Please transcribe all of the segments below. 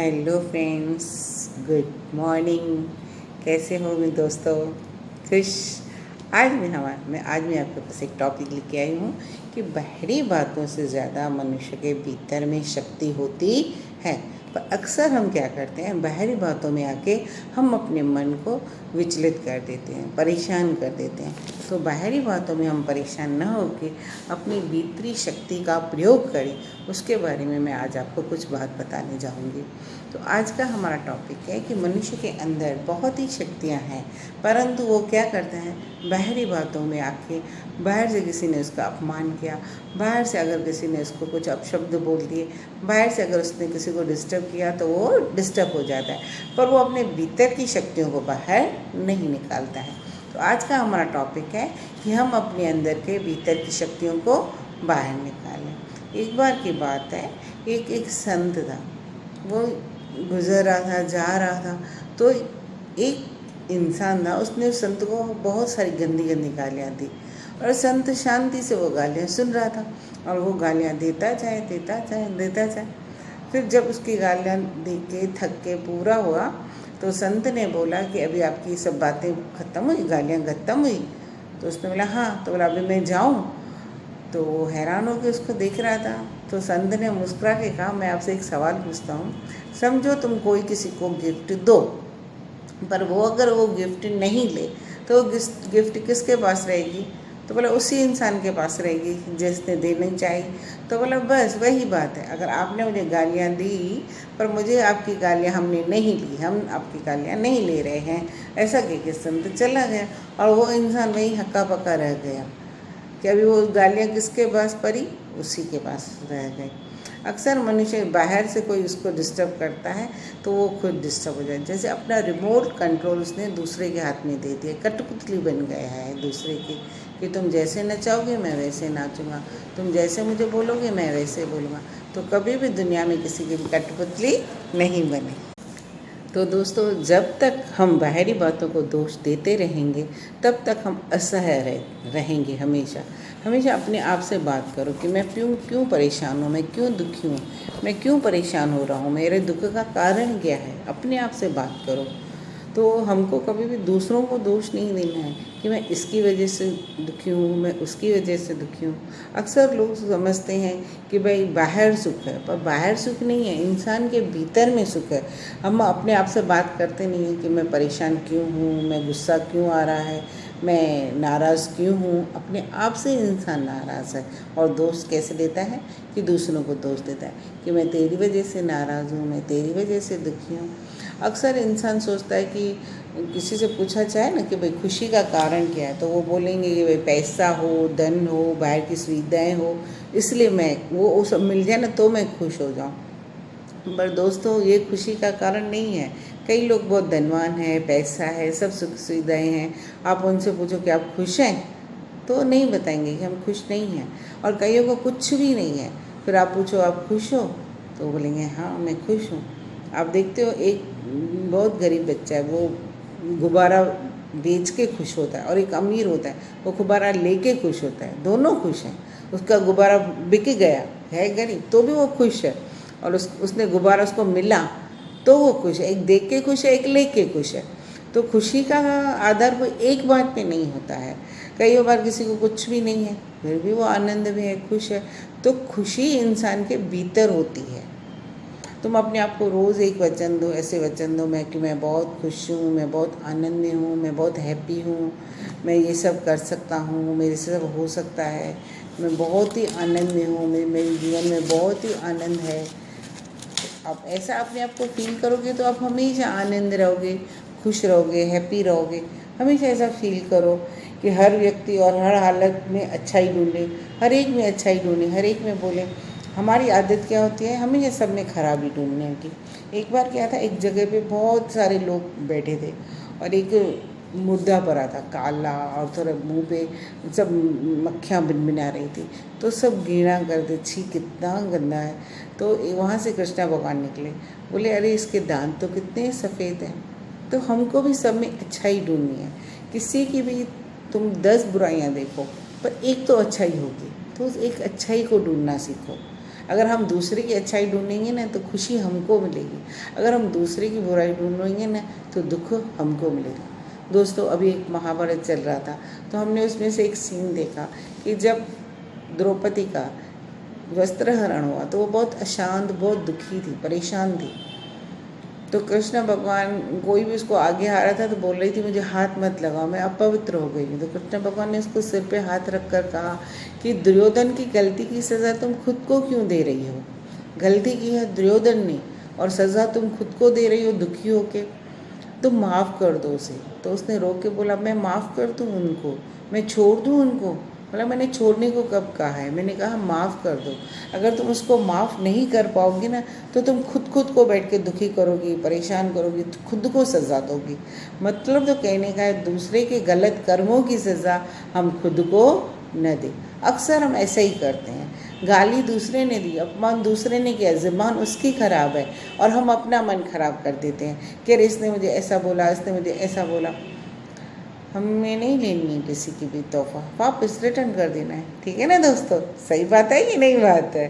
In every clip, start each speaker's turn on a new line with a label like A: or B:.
A: Hello friends, good morning. कैसे हो मेरे दोस्तों? खुश। आज मैं आपके पास एक टॉपिक लेके आई हूँ कि बाहरी बातों से ज़्यादा मनुष्य के भीतर में शक्ति होती है। पर अक्सर हम क्या करते हैं, बाहरी बातों में आके हम अपने मन को विचलित कर देते हैं, परेशान कर देते हैं। तो बाहरी बातों में हम परेशान न होकर अपनी भीतरी शक्ति का प्रयोग करें, उसके बारे में मैं आज आपको कुछ बात बताने जाऊंगी। तो आज का हमारा टॉपिक है कि मनुष्य के अंदर बहुत ही शक्तियां हैं, परंतु वो क्या करते हैं, बाहरी बातों में आके बाहर से किसी ने उसका अपमान किया, बाहर से अगर किसी ने उसको कुछ अपशब्द बोल दिए, बाहर से अगर उसने किसी को डिस्टर्ब किया तो वो डिस्टर्ब हो जाता है, पर वो अपने भीतर की शक्तियों को बाहर नहीं निकालता है। तो आज का हमारा टॉपिक है कि हम अपने अंदर के भीतर की शक्तियों को बाहर निकालें। एक बार की बात है, एक संत था, वो गुजर रहा था, जा रहा था, तो एक इंसान था, उसने उस संत को बहुत सारी गंदी गंदी गालियाँ दी और संत शांति से वो गालियाँ सुन रहा था और वो गालियाँ देता जाए। फिर जब उसकी गालियाँ दे के थक के पूरा हुआ तो संत ने बोला कि अभी आपकी सब बातें ख़त्म हुई, गालियाँ ख़त्म हुई? तो उसने बोला हाँ। तो बोला अभी मैं जाऊँ? तो वो हैरान होकर उसको देख रहा था। तो संत ने मुस्कुरा के कहा, मैं आपसे एक सवाल पूछता हूँ, समझो तुम कोई किसी को गिफ्ट दो, पर वो अगर वो गिफ्ट नहीं ले तो वो गिफ्ट किसके पास रहेगी? तो बोला उसी इंसान के पास रहेगी जिसने देनी चाहिए। तो बोला बस वही बात है, अगर आपने मुझे गालियाँ दी पर मुझे आपकी गालियाँ हमने नहीं ली, हम आपकी गालियाँ नहीं ले रहे हैं, ऐसा कह के संत चला गया और वो इंसान वहीं हक्का पक्का रह गया कि अभी वो गालियाँ किसके पास पड़ी, उसी के पास रह गई। अक्सर मनुष्य बाहर से कोई उसको डिस्टर्ब करता है तो वो खुद डिस्टर्ब हो जाए। जैसे अपना रिमोट कंट्रोल उसने दूसरे के हाथ में दे दिया, कठपुतली बन गया है दूसरे की, कि तुम जैसे नचाओगे मैं वैसे नाचूंगा, तुम जैसे मुझे बोलोगे मैं वैसे बोलूँगा। तो कभी भी दुनिया में किसी की भी कठपुतली नहीं बने। तो दोस्तों, जब तक हम बाहरी बातों को दोष देते रहेंगे तब तक हम असह्य रहेंगे। हमेशा अपने आप से बात करो कि मैं क्यों परेशान हूँ, मैं क्यों दुखी हूँ, मैं क्यों परेशान हो रहा हूँ, मेरे दुख का कारण क्या है। अपने आप से बात करो। तो हमको कभी भी दूसरों को दोष नहीं देना है कि मैं इसकी वजह से दुखी हूँ, मैं उसकी वजह से दुखी हूँ। अक्सर लोग समझते हैं कि भाई बाहर सुख है, पर बाहर सुख नहीं है, इंसान के भीतर में सुख है। हम अपने आप से बात करते नहीं हैं कि मैं परेशान क्यों हूँ, मैं गुस्सा क्यों आ रहा है, मैं नाराज़ क्यों हूँ। अपने आप से इंसान नाराज़ है और दोष कैसे देता है कि दूसरों को दोष देता है कि मैं तेरी वजह से नाराज़ हूँ, मैं तेरी वजह से दुखी हूँ। अक्सर इंसान सोचता है कि किसी से पूछा जाए ना कि भाई खुशी का कारण क्या है, तो वो बोलेंगे कि भाई पैसा हो, धन हो, बाहर की सुविधाएं हो, इसलिए मैं वो सब मिल जाए ना तो मैं खुश हो जाऊँ। पर दोस्तों, ये खुशी का कारण नहीं है। कई लोग बहुत धनवान हैं, पैसा है, सब सुख सुविधाएँ हैं, आप उनसे पूछो कि आप खुश हैं तो नहीं बताएंगे कि हम खुश नहीं हैं। और कईयों को कुछ भी नहीं है, फिर आप पूछो आप खुश हो तो बोलेंगे हाँ मैं खुश हूँ। आप देखते हो, एक बहुत गरीब बच्चा है, वो गुब्बारा बेच के खुश होता है, और एक अमीर होता है वो गुब्बारा लेके खुश होता है। दोनों खुश हैं। उसका गुब्बारा बिक गया है गरीब तो भी वो खुश है, और उसने गुब्बारा उसको मिला तो वो खुश है। एक देख के खुश है, एक लेके खुश है। तो खुशी का आधार कोई एक बात पे नहीं होता है। कई बार किसी को कुछ भी नहीं है फिर भी वो आनंद में है, खुश है। तो खुशी इंसान के भीतर होती है। तुम अपने आप को रोज़ एक वचन दो, ऐसे वचन दो मैं कि मैं बहुत खुश हूँ, मैं बहुत आनंद में हूँ, मैं बहुत हैप्पी हूँ, मैं ये सब कर सकता हूँ, मेरे से सब हो सकता है, मैं बहुत ही आनंद में हूँ, मेरे जीवन में बहुत ही आनंद है। आप ऐसा अपने आप को फील करोगे तो आप हमेशा आनंद रहोगे, खुश रहोगे, हैप्पी रहोगे। हमेशा ऐसा फील करो कि हर व्यक्ति और हर हालत में अच्छाई ढूंढे, हर एक में अच्छाई ढूंढे, हर एक में बोले। हमारी आदत क्या होती है, हमेशा सब में खराबी ढूंढने की। एक बार क्या था, एक जगह पे बहुत सारे लोग बैठे थे और एक मुर्दा पड़ा था काला, और थोड़ा मुंह पे सब मक्खियाँ भिनभिना रही थी। तो सब घृणा करते, छी कितना गंदा है। तो वहाँ से कृष्णा भगवान निकले, बोले अरे इसके दांत तो कितने सफ़ेद हैं। तो हमको भी सब में अच्छाई ढूंढनी है। किसी की भी तुम 10 बुराइयाँ देखो पर एक तो अच्छाई होगी, तो उस एक अच्छाई को ढूंढना सीखो। अगर हम दूसरे की अच्छाई ढूंढेंगे ना तो खुशी हमको मिलेगी, अगर हम दूसरे की बुराई ढूंढेंगे ना तो दुख हमको मिलेगा। दोस्तों, अभी एक महाभारत चल रहा था तो हमने उसमें से एक सीन देखा कि जब द्रौपदी का वस्त्रहरण हुआ तो वो बहुत अशांत, बहुत दुखी थी, परेशान थी। तो कृष्ण भगवान, कोई भी उसको आगे आ रहा था तो बोल रही थी मुझे हाथ मत लगाओ, मैं अपवित्र हो गई हूँ। तो कृष्ण भगवान ने उसको सिर पे हाथ रख कर कहा कि दुर्योधन की गलती की सज़ा तुम खुद को क्यों दे रही हो? गलती की है दुर्योधन ने और सज़ा तुम खुद को दे रही हो दुखी होके, तुम माफ़ कर दो उसे। तो उसने रो के बोला मैं माफ़ कर दूँ उनको, मैं छोड़ दूँ उनको? बोला मैंने छोड़ने को कब कहा है, मैंने कहा माफ़ कर दो। अगर तुम उसको माफ़ नहीं कर पाओगी ना तो तुम खुद को बैठ के दुखी करोगी, परेशान करोगी, खुद को सज़ा दोगी। मतलब तो कहने का है दूसरे के गलत कर्मों की सज़ा हम खुद को न दें। अक्सर हम ऐसा ही करते हैं, गाली दूसरे ने दी, अपमान दूसरे ने किया, ज़बान उसकी ख़राब है और हम अपना मन ख़राब कर देते हैं कि अरे इसने मुझे ऐसा बोला, इसने मुझे ऐसा बोला। हमें नहीं लेनी है किसी की भी तोहफ़ा, वापस रिटर्न कर देना है, ठीक है ना दोस्तों? सही बात है कि नहीं बात है?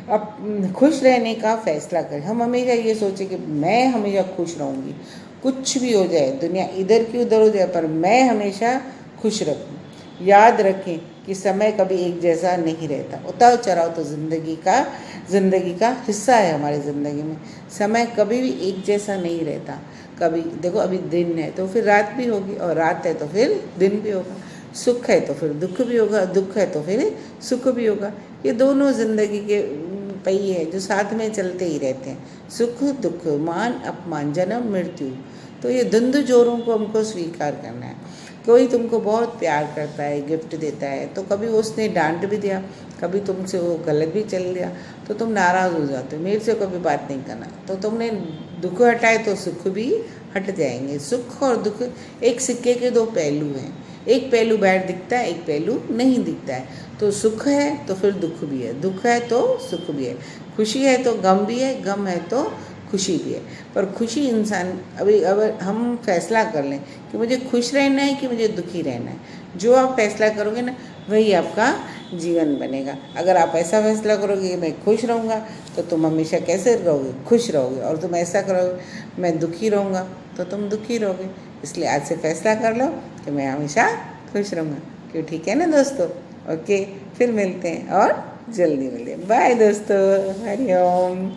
A: अब खुश रहने का फ़ैसला करें। हम हमेशा ये सोचें कि मैं हमेशा खुश रहूँगी, कुछ भी हो जाए, दुनिया इधर की उधर हो जाए, पर मैं हमेशा खुश रहूँ। याद रखें कि समय कभी एक जैसा नहीं रहता। उतार चढ़ाव तो ज़िंदगी का हिस्सा है हमारी ज़िंदगी में। समय कभी भी एक जैसा नहीं रहता। कभी देखो, अभी दिन है तो फिर रात भी होगी, और रात है तो फिर दिन भी होगा। सुख है तो फिर दुख भी होगा, दुख है तो फिर सुख भी होगा। ये दोनों ज़िंदगी के पहिए हैं जो साथ में चलते ही रहते हैं। सुख दुख, मान अपमान, जन्म मृत्यु। तो ये द्वंद्व जोरों को हमको स्वीकार करना है। कोई तुमको बहुत प्यार करता है, गिफ्ट देता है, तो कभी उसने डांट भी दिया, कभी तुमसे वो गलत भी चल दिया तो तुम नाराज़ हो जाते हो, मेरे से कभी बात नहीं करना। तो तुमने दुख हटाए तो सुख भी हट जाएंगे। सुख और दुख एक सिक्के के दो पहलू हैं, एक पहलू बाहर दिखता है, एक पहलू नहीं दिखता है। तो सुख है तो फिर दुख भी है, दुख है तो सुख भी है, खुशी है तो गम भी है, गम है तो खुशी भी है। पर खुशी इंसान, अभी अगर हम फैसला कर लें कि मुझे खुश रहना है कि मुझे दुखी रहना है, जो आप फैसला करोगे ना वही आपका जीवन बनेगा। अगर आप ऐसा फैसला करोगे कि मैं खुश रहूँगा तो तुम हमेशा कैसे रहोगे? खुश रहोगे। और तुम ऐसा करोगे मैं दुखी रहूँगा तो तुम दुखी रहोगे। इसलिए आज से फैसला कर लो कि मैं हमेशा खुश रहूँगा। क्यों? ठीक है ना दोस्तों? ओके, फिर मिलते हैं और जल्दी मिलते हैं। बाय दोस्तों, हरि ओम।